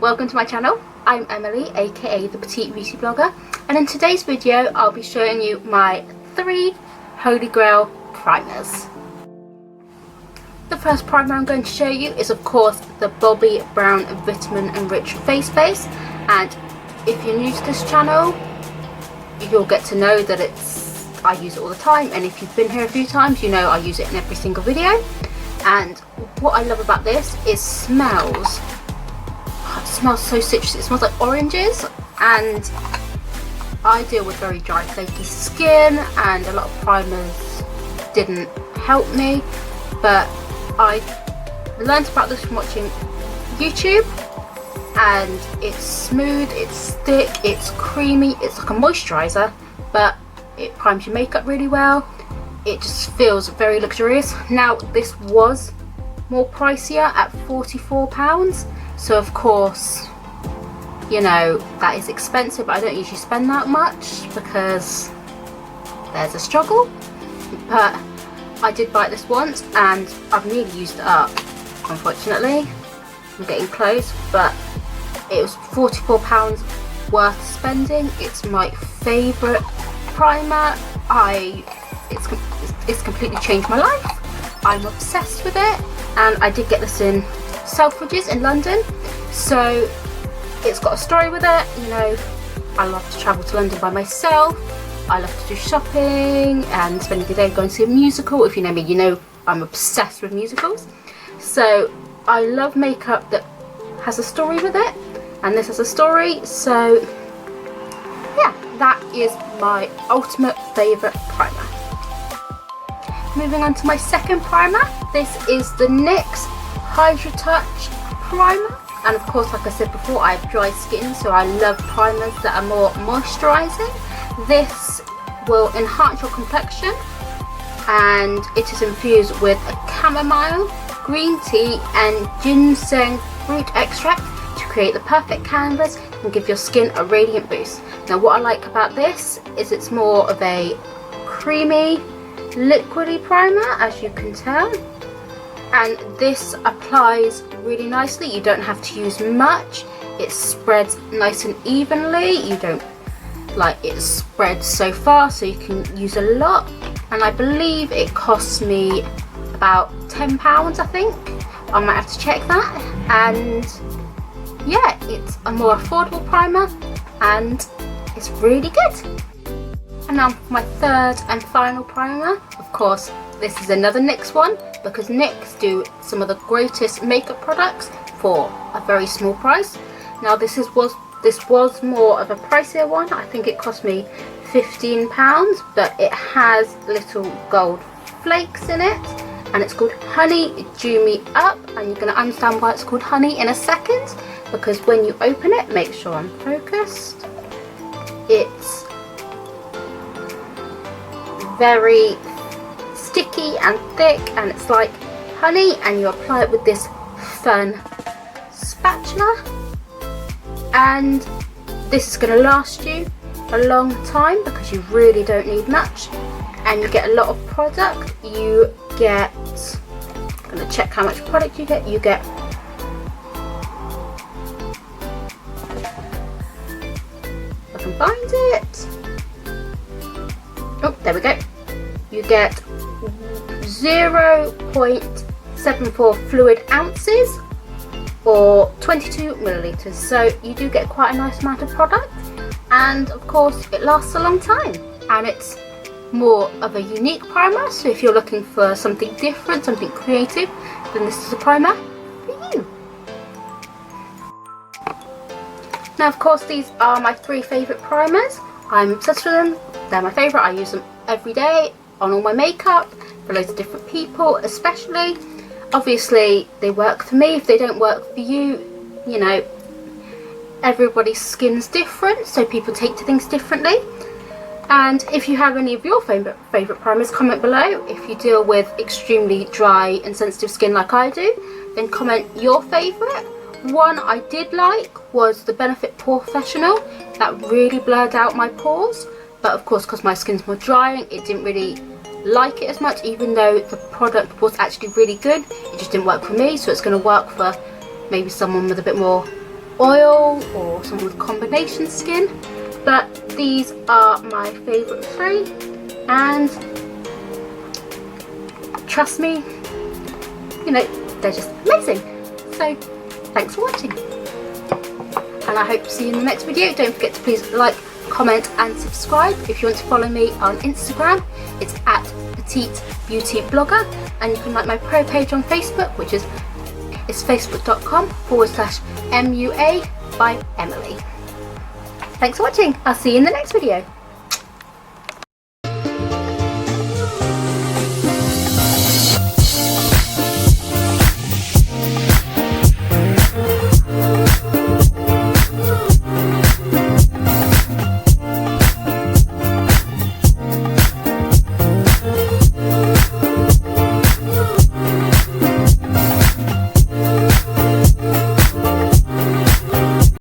welcome to my channel. I'm Emily, aka the Petite beauty blogger, and in today's video I'll be showing you my 3 Holy Grail primers. The first primer I'm going to show you is of course the Bobbi Brown Vitamin Enriched Face Base, and if you're new to this channel you'll get to know that I use it all the time, and if you've been here a few times you know I use it in every single video. And what I love about this is it smells so citrusy. It smells like oranges, and I deal with very dry flaky skin and a lot of primers didn't help me, but I learned about this from watching YouTube, and it's smooth, it's thick, it's creamy, it's like a moisturizer but it primes your makeup really well. It just feels very luxurious. Now this was more pricier at £44, so of course you know that is expensive, but I don't usually spend that much because there's a struggle. But I did buy this once and I've nearly used it up, unfortunately. I'm getting close, but it was £44 worth spending. It's my favourite primer. It's completely changed my life. I'm obsessed with it, and I did get this in Selfridges in London, so it's got a story with it. You know, I love to travel to London by myself. I love to do shopping and spending the day going to see a musical. If you know me, you know I'm obsessed with musicals. So I love makeup that has a story with it, and this has a story, so yeah, that is my ultimate favourite primer. Moving on to my second primer, this is the Nyx Hydratouch primer, and of course like I said before I have dry skin, so I love primers that are more moisturising. This will enhance your complexion, and it is infused with a chamomile, green tea and ginseng root extract to create the perfect canvas and give your skin a radiant boost. Now what I like about this is it's more of a creamy, liquidy primer, as you can tell, and this applies really nicely. You don't have to use much. It spreads nice and evenly. You don't like it spreads so far, so you can use a lot. And I believe it costs me about £10, I think. I might have to check that. And yeah, it's a more affordable primer and it's really good. And now for my third and final primer. Of course this is another NYX one, because NYX do some of the greatest makeup products for a very small price. Now this was more of a pricier one. I think it cost me £15, but it has little gold flakes in it, and it's called Honey Dew Me Up, and you're going to understand why it's called honey in a second, because when you open it, make sure I'm focused, it's very sticky and thick, and it's like honey, and you apply it with this fun spatula, and this is going to last you a long time because you really don't need much, and you get a lot of product. You get, I'm going to check how much product you get. You get I can find it. Oh, there we go. You get 0.74 fluid ounces or 22 millilitres, so you do get quite a nice amount of product, and of course it lasts a long time, and it's more of a unique primer, so if you're looking for something different, something creative, then this is a primer for you. Now of course these are my 3 favourite primers. I'm obsessed with them. They're my favourite. I use them every day on all my makeup for loads of different people, especially. Obviously they work for me. If they don't work for you, you know, everybody's skin's different, so people take to things differently. And if you have any of your favourite primers, comment below. If you deal with extremely dry and sensitive skin like I do, then comment your favourite. One I did like was the Benefit Professional. That really blurred out my pores, but of course because my skin's more drying, it didn't really like it as much, even though the product was actually really good. It just didn't work for me, so it's going to work for maybe someone with a bit more oil or someone with combination skin, but these are my favourite 3, and trust me, you know, they're just amazing. So thanks for watching, and I hope to see you in the next video. Don't forget to please like, comment and subscribe. If you want to follow me on Instagram, it's at Petite Beauty Blogger, and you can like my pro page on Facebook, which is facebook.com/MUA by Emily. Thanks for watching. I'll see you in the next video.